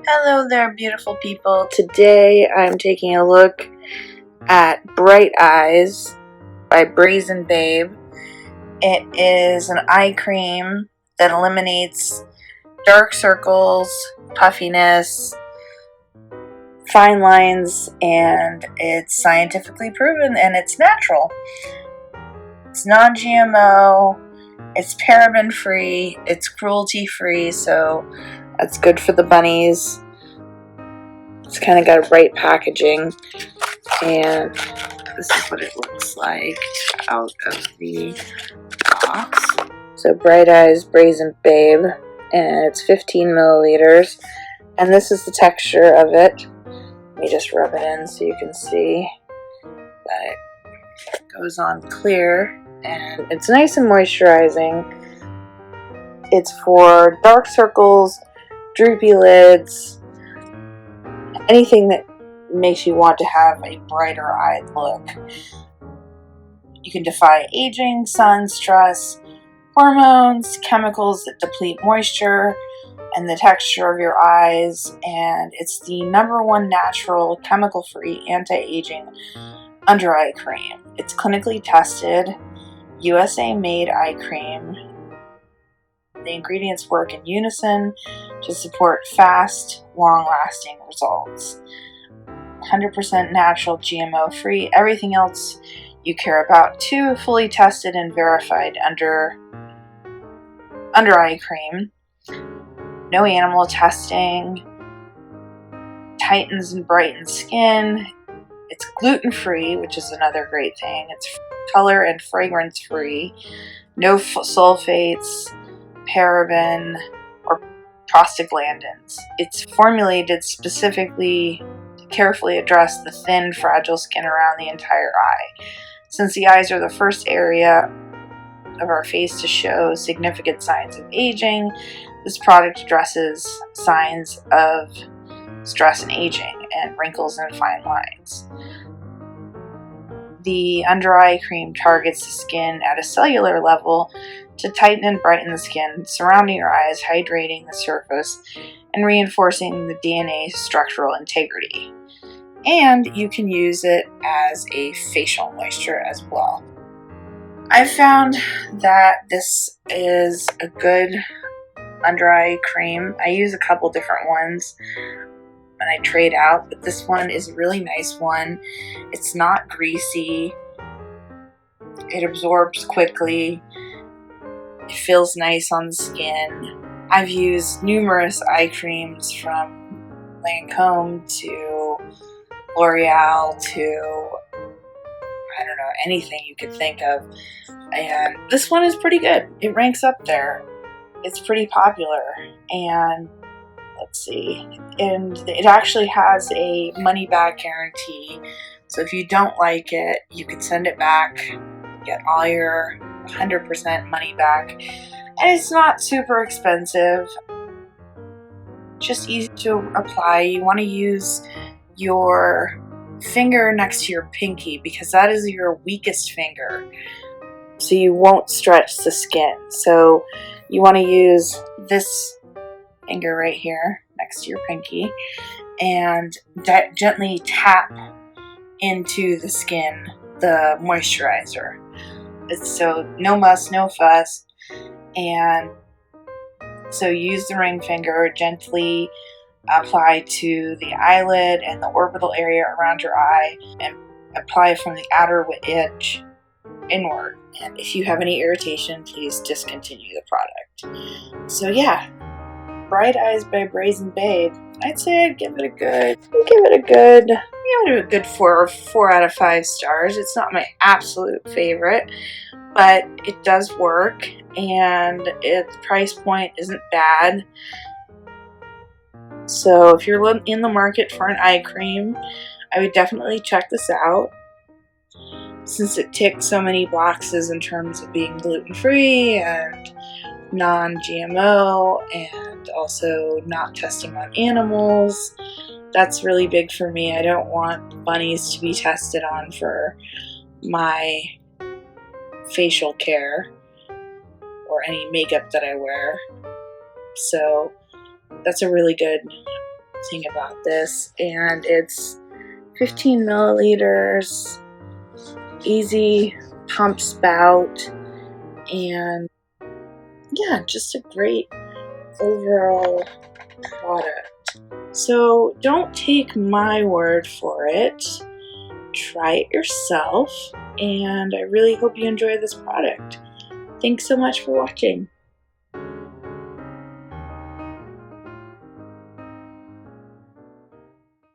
Hello there, beautiful people. Today I'm taking a look at Bright Eyes by Brazen Babe. It is an eye cream that eliminates dark circles, puffiness, fine lines, and it's scientifically proven and it's natural. It's non-GMO, it's paraben free, it's cruelty free, so that's good for the bunnies. It's kind of got bright packaging, and this is what it looks like out of the box. So Bright Eyes Brazen Babe, and it's 15 milliliters, and this is the texture of it. Let me just rub it in so you can see that it goes on clear, and it's nice and moisturizing. It's for dark circles, droopy lids, anything that makes you want to have a brighter eyed look. You can defy aging, sun, stress, hormones, chemicals that deplete moisture and the texture of your eyes, and it's the #1 natural, chemical-free, anti-aging under eye cream. It's clinically tested, USA-made eye cream. The ingredients work in unison to support fast, long-lasting results. 100% natural, GMO-free, everything else you care about too, fully tested and verified under eye cream. No animal testing. Tightens and brightens skin. It's gluten-free, which is another great thing. It's color and fragrance-free. No sulphates, paraben, or prostaglandins. It's formulated specifically to carefully address the thin, fragile skin around the entire eye. Since the eyes are the first area of our face to show significant signs of aging, this product addresses signs of stress and aging and wrinkles and fine lines. The under eye cream targets the skin at a cellular level to tighten and brighten the skin surrounding your eyes, hydrating the surface and reinforcing the DNA structural integrity. And you can use it as a facial moisture as well. I found that this is a good under eye cream. I use a couple different ones when I trade out, but this one is a really nice one. It's not greasy. It absorbs quickly. It feels nice on the skin. I've used numerous eye creams from Lancome to L'Oreal to, I don't know, anything you could think of. And this one is pretty good. It ranks up there. It's pretty popular. And let's see. And it actually has a money back guarantee. So if you don't like it, you can send it back, get all your 100% money back. And it's not super expensive. Just easy to apply. You want to use your finger next to your pinky because that is your weakest finger, so you won't stretch the skin. So you want to use this finger right here next to your pinky and gently tap into the skin the moisturizer. It's so no muss, no fuss. And so use the ring finger, gently apply to the eyelid and the orbital area around your eye, and apply from the outer edge inward. And if you have any irritation, please discontinue the product. So yeah, Bright Eyes by Brazen Babe. I'd say I'd give it a good 4 out of 5 stars. It's not my absolute favorite, but it does work, and its price point isn't bad. So if you're in the market for an eye cream, I would definitely check this out, since it ticked so many boxes in terms of being gluten-free and non-GMO and also not testing on animals. That's really big for me. I don't want bunnies to be tested on for my facial care or any makeup that I wear. So that's a really good thing about this, and it's 15 milliliters, easy pump spout, and yeah, just a great overall product. So don't take my word for it. Try it yourself, and I really hope you enjoy this product. Thanks so much for watching.